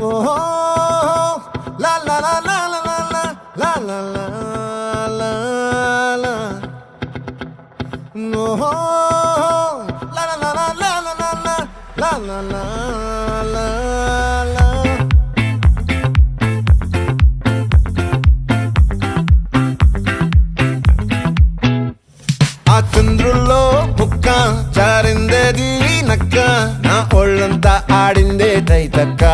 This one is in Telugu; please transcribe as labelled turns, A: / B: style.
A: ఓహో లా లా లా లా లా లా లా లా లా లా ఓహో లా లా లా లా లా లా లా లా లా లా లా ఆ చంద్రుల్లో ముక్క జారిందేది నక్క నా ఒళ్ళంతా ఆడిందే తైతక్క